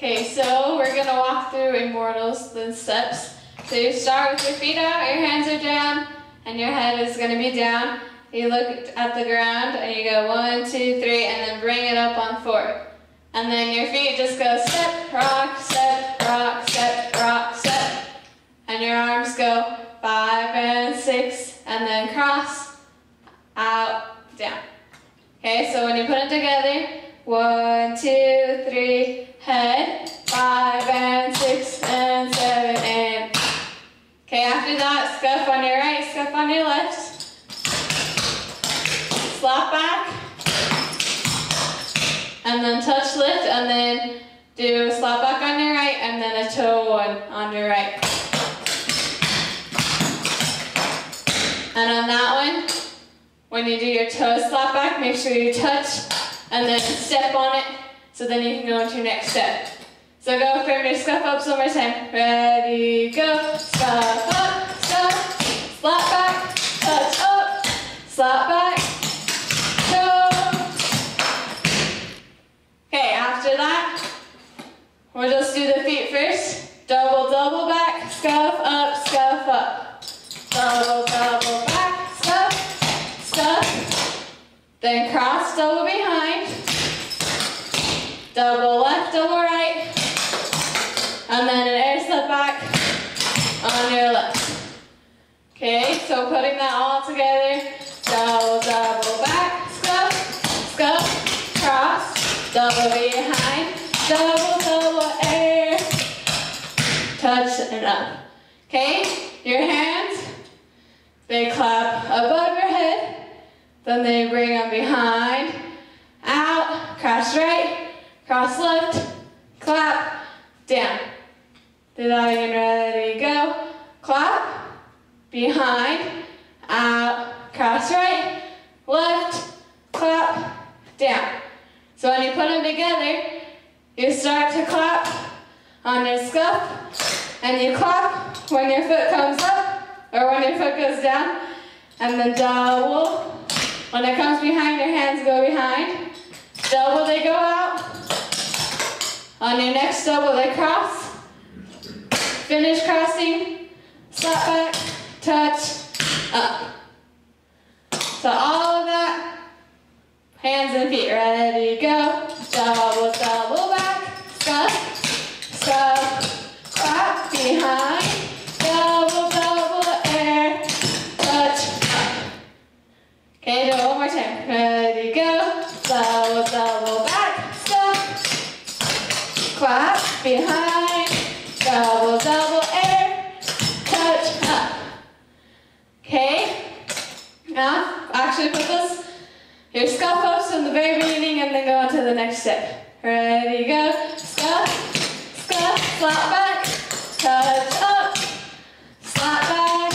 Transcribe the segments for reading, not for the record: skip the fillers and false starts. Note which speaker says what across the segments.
Speaker 1: Okay, so we're gonna walk through Immortals, the steps. So you start with your feet out, your hands are down, and your head is gonna be down. You look at the ground and you go 1, 2, 3, and then bring it up on 4. And then your feet just go step, rock, step, rock, step, rock, step. And your arms go 5 and 6, and then cross, out, down. Okay, so when you put it together, 1, 2, 3, head, 5 and 6 and 7 and. Okay, after that, scuff on your right, scuff on your left. Slap back, and then touch lift, and then do a slap back on your right, and then a toe one on your right. And on that one, when you do your toe slap back, make sure you touch, and then step on it, so then you can go into your next step. So go from your scuff up one more time. Ready, go. Scuff up, scuff, slap back, touch up, slap back, toe. Okay, after that, we'll just do the feet first. Double, double back, scuff up, scuff up. Double, double back, scuff, scuff. Then cross, double behind. Double left, double right. And then an air step back on your left. Okay, so putting that all together. Double, double back, scuff, scuff, cross, double behind, double, double air, touch and up. Okay, your hands, they clap above your head, then they bring them behind, out, cross right, cross left, clap, down. Do that again, ready, go. Clap, behind, out, cross right, left, clap, down. So when you put them together, you start to clap on your scuff, and you clap when your foot comes up, or when your foot goes down, and then double. When it comes behind, your hands go behind. Double, they go out. On your next double, they cross. Finish crossing, slap back, touch, up. So all of that, hands and feet, ready, go. Double, double back, scuff, scuff, clap, behind, double, double, air, touch, up. Okay, do it one more time. Ready, go. Double, double back, scuff, clap, behind, double, double, air, touch, up. Okay, now actually put this, your scuff ups in the very beginning and then go on to the next step. Ready, go. Scuff, scuff, slap back, touch up, slap back,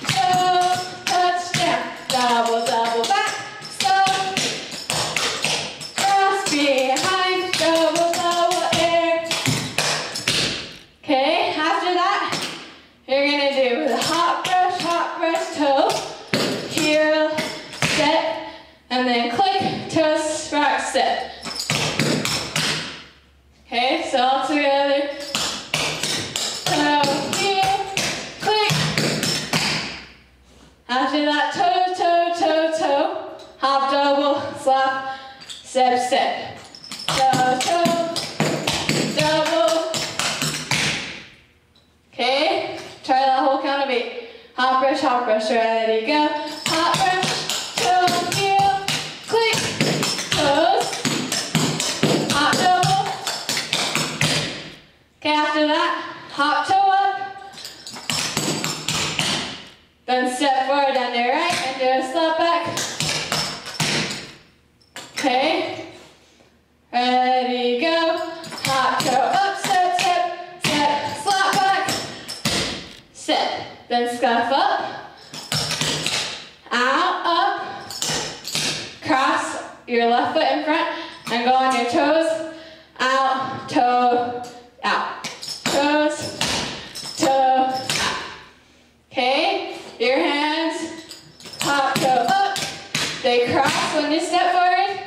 Speaker 1: toe, touch down, double, double back, scuff, cross behind, double, double, air. Okay, after that, you're gonna do the hop brush, toe, heel, step, and then click, toes, rock, step. Okay, so all together. Toe, heel, click. After that, toe, toe, toe, toe. Hop, double, slap, step, step. Toe, toe, double. Okay, try that whole count of 8. Hop brush, ready, go. Hop brush, toe, heel, click, toes, hop double. Okay, after that, hop toe up. Then step forward on your right and do a slap back. Okay, ready, go. Hop toe up, step, step, step, slap back, step. Then scuff up, out, up, cross your left foot in front, and go on your toes, out, toe, out, toes, toe, out. Okay, your hands, hop, toe up, they cross when you step forward,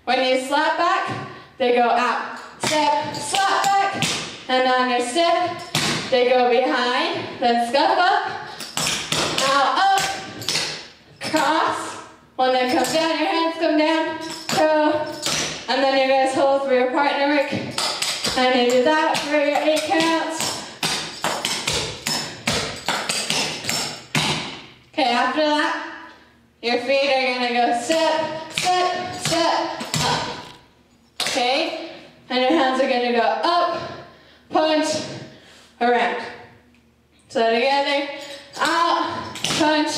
Speaker 1: when you slap back, they go out, step, slap back, and on your step, they go behind, then scuff up, out, up, cross. When they come down, your hands come down, toe, and then you guys hold for your partner work, and you do that for your 8 counts. Okay, after that, your feet are gonna go step, step, step, up. Okay, and your hands are gonna go up, punch, around. So together, out, punch.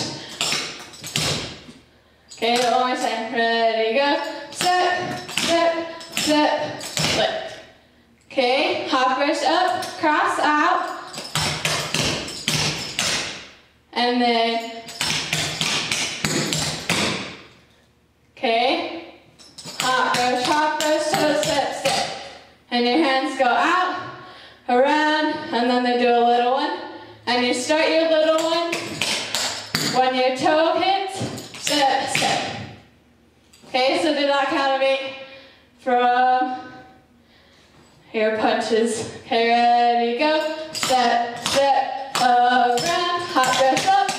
Speaker 1: Okay, one more time. Ready, go. Step, step, step, lift. Okay, hop brush up, cross out, and then, okay, hop brush, toe, step, step. And your hands go out, around, and then they do a little one. And you start your little one when your toe hits, step, step. Okay, so do that count of 8 from your punches. Okay, ready, go. Step, step, around, hop brush up,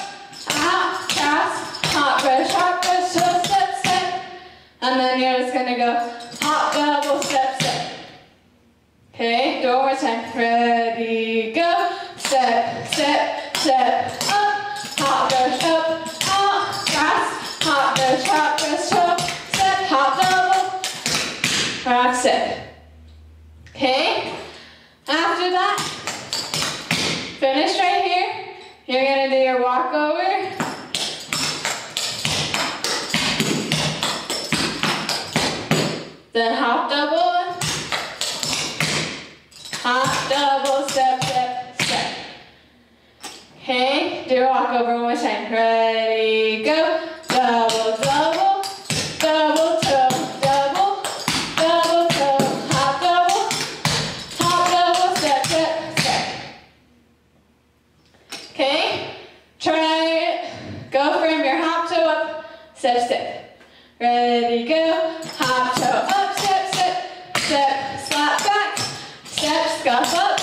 Speaker 1: out, cross, hop brush, toe, step, step. And then you're just gonna go hop, double, step, step. Okay, do one more time. Ready, go. Step, step, step, up, hop brush up, out, cross, hop brush, toe, step, hop, double, rock, step. Okay, after that, finish right here. You're gonna do your walkover. Then hop, double, step, step, step. Okay, do a walkover one more time. Ready, go. Double, double, double toe, hop, double, step, step, step. Okay, try it. Go from your hop toe up, step, step. Ready, go. Hop toe up, step, step, step, slap back, step, scuff up,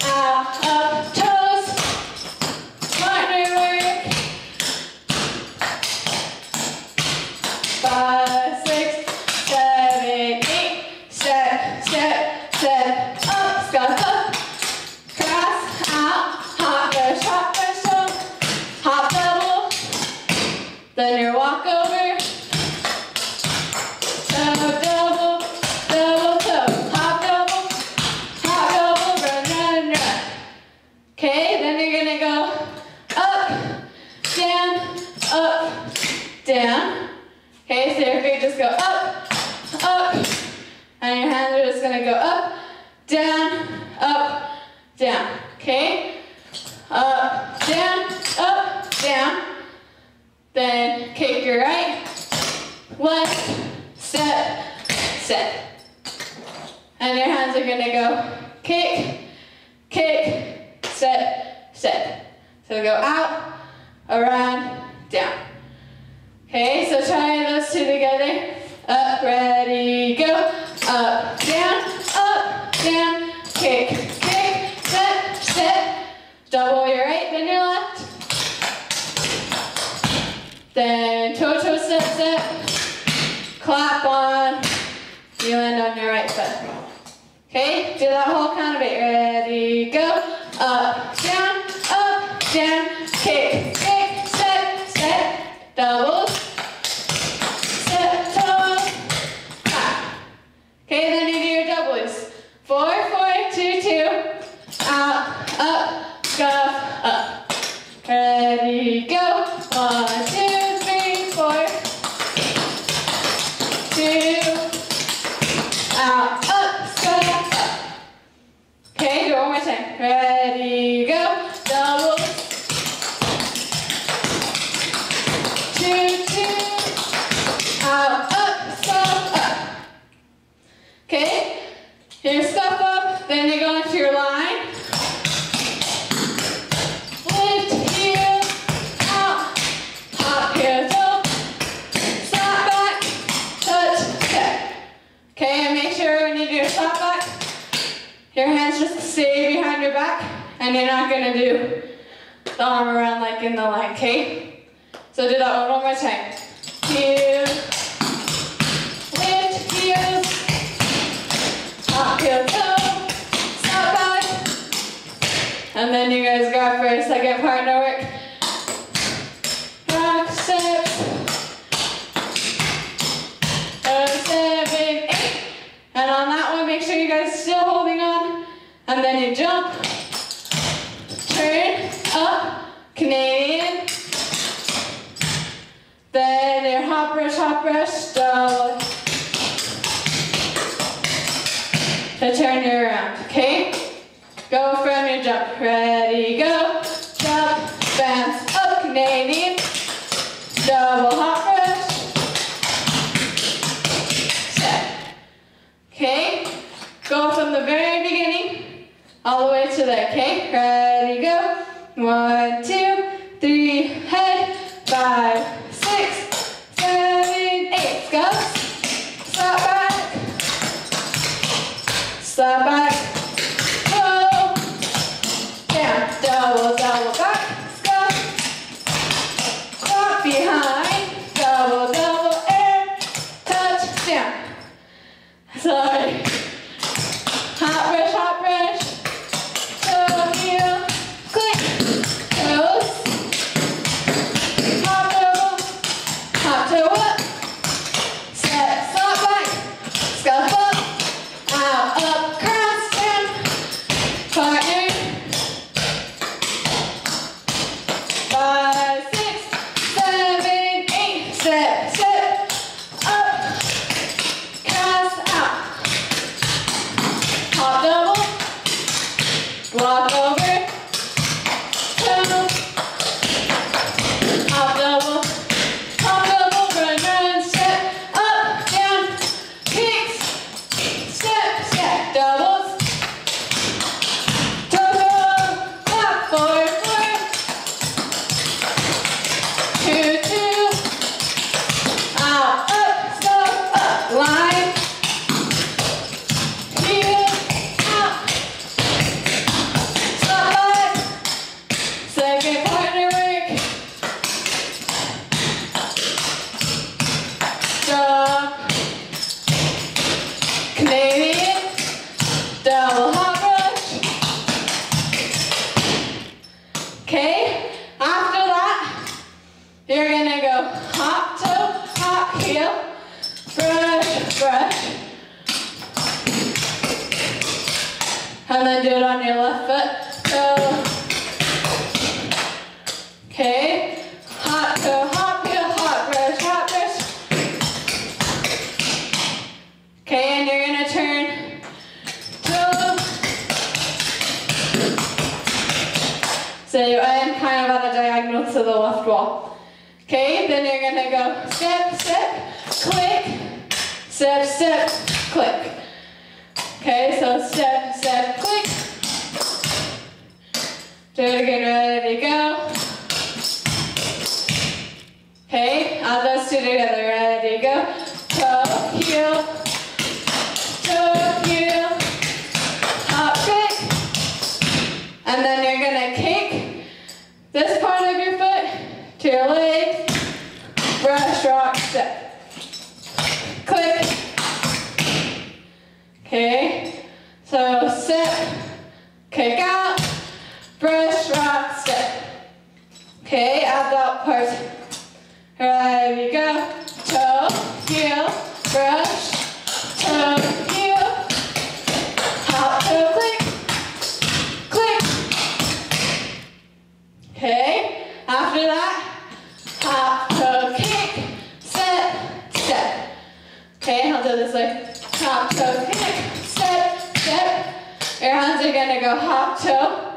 Speaker 1: out, up, toes, partner work. 5, 6, 7, 8, step, step, step, up, scuff up, cross, out, hop brush, toe, hop, double, then your walkover. Okay, then you're gonna go up, down. Okay, so your feet just go up, and your hands are just gonna go up, down. Okay, up, down. Then kick your right, left, step, step. And your hands are gonna go kick, step, step. So go out, around, down. Okay, so try those two together. Up, ready, go. Up, down, kick, step, step. Double your right, then your left. Then toe, step, step. Clap on. You land on your right foot. Okay, do that whole count of 8. Ready, go. Up, down, kick, step, step, double, step, toe, clap. Okay, then you do your doubles. 4, 4, 2, 2, out, up, scuff, up. Ready, go. 1, 2, 3, 4, 2, out, up, scuff, up. Okay, do it one more time. Ready, go. Double. 2, 2, out, up, scuff, up. Okay, your scuff up, then you go into your line. Lift, heel, out, hop, heel, toe, slap back, touch, step. Okay, and make sure when you do your slap back, your hands just stay behind your back, and you're not gonna do the arm around like in the line, okay? So do that one more time. Heel, lift, heels, hop, heel, toe, stop back, and then you guys grab for a second partner work. Rock, step, 7, 8, and on that one, make sure you guys are still holding on, and then you jump, turn, up, Canadian, then your hop brush, double, to turn you around, okay? Go from your jump, ready, go, jump, bounce, up, Canadian, double hop brush, step, okay? Go from the very beginning, all the way to there, okay? Ready, go. 1, 2, 3, head, 5, 6, 7, 8, go. Stop back, go, down, double, back, go. Walk behind, double, air, touch, down. Sorry. Hop brush, toe, heel, click, toes, hop toe up, step, stop back, scuff up, out, up, cross, down, partner, 5, 6, 7, 8, step, up, cross, out, hop double, walk over, toe, hop double, run, step, up, down, kicks, step, doubles, toe, clap, forward, 2, 2, out, up, stop, up, line, heel, out, stop back, second partner work, jump, Canadian, double hop brush, okay, after that, you're gonna go hop toe, hop heel, brush, and then do it on your left foot, so, okay, hop toe, hop heel, hop brush, okay, and you're gonna turn toe, so you end kind of at a diagonal to the left wall, okay, then you're gonna go step, click, step, click, okay, so step, click, do it again, ready, go, okay, add those two together, ready, go, toe, heel, hop, kick, and then you're gonna kick this part of your foot to your leg, brush, rock, step, click, okay, so step, kick out, brush, rock, step, okay, add that part, ready, go, toe, heel, brush, toe, heel, hop, toe, click, okay, after that, hop, toe, kick, step, okay, I'll do this way, hop, toe, kick, step, your hands are gonna go hop, toe,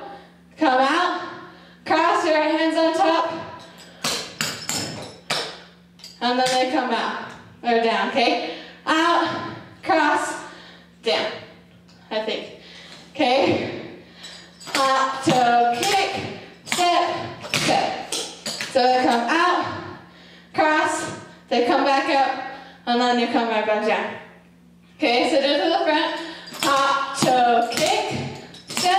Speaker 1: come out, cross your right hands on top, and then they come out, or down, okay, out, cross, down, I think, okay, hop, toe, kick, step, so they come out, cross, they come back up, and then you come right back down, okay, so do it to the front, hop, toe, kick, step,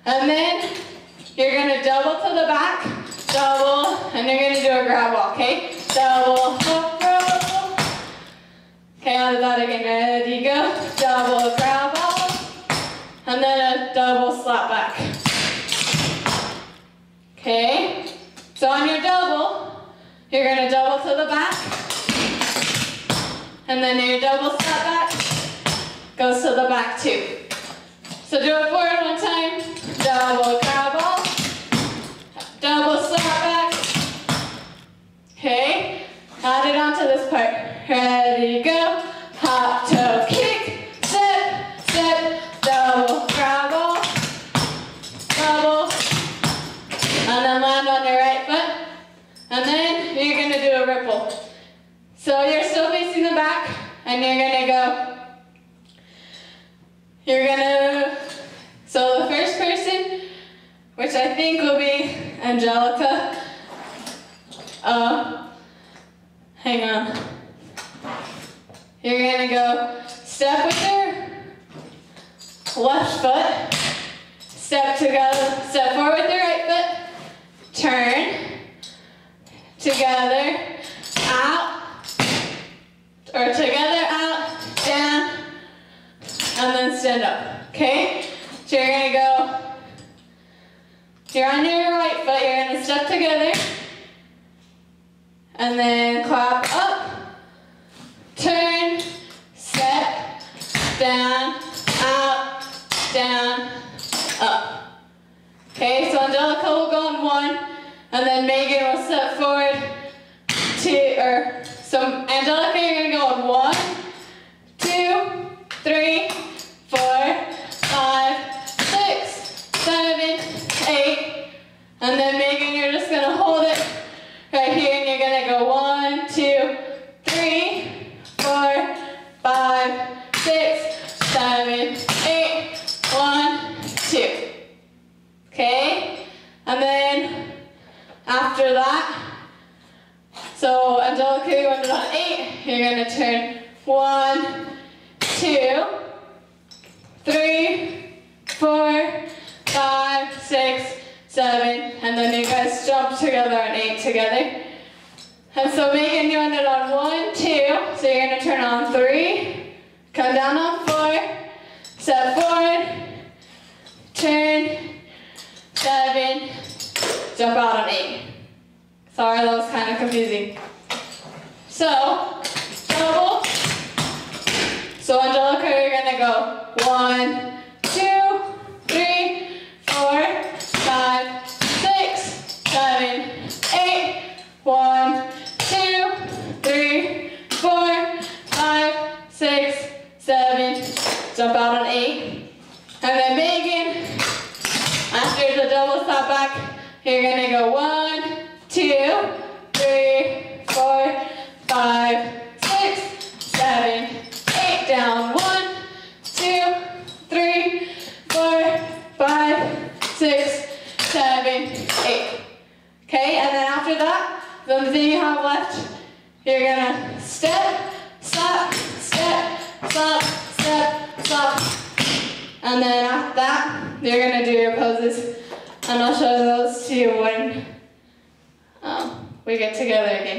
Speaker 1: And then you're gonna double to the back, double, and you're gonna do a grab ball, okay? Double, up, roll. Okay, I'll do that again. Ready, go. Double grab ball, and then a double slap back. Okay, so on your double, you're gonna double to the back, and then your double slap back goes to the back too. So do it forward one time, double grab ball, double slap back. Okay, add it onto this part. Ready, go. Hop, toe, kick, step, step, double grab ball, double, and then land on your right foot. And then you're gonna do a ripple. So you're still facing the back, and so the first person, which I think will be Angelica, hang on. You're gonna go step with your left foot, step together, step forward with your right foot, turn, together, out, or together, out, down, and then stand up, okay? So you're gonna go, you're on your right foot, you're gonna step together, and then clap up, turn, step, down, out, down, up. Okay, so Angelica will go on one, and then Megan will step forward, so Angelica, you're gonna go on 1, 2, 3, 4, 5, 6, 7, 8, and then Megan, you're just gonna hold it right here, and you're gonna go 1, 2, 3, 4, 5, 6, 7, 8, 1, 2. Okay, and then after that, so Angelica, you went on 8, you're gonna turn 1, 2, 3, 4, 5, 6, 7, and then you guys jump together on 8 together. And so Megan, you ended on 1, 2, so you're gonna turn on 3, come down on 4, step forward, turn, 7, jump out on 8. Sorry, that was kind of confusing. So, double. So Angelica, you're gonna go 1, 2, 3, 4, 5, 6, 7, 8, 1, 2, 3, 4, 5, 6, 7, jump out on 8. And then Megan, after the double step back, you're gonna go 1, 2, 3, 4, 5, 6, 7, 8, down 1, 2, 3, 4, 5, 6, 7, 8. Okay, and then after that, the only thing you have left, you're gonna step, slap, step, slap, step, slap. And then after that, you're gonna do your poses. And I'll show those to you when we get together again.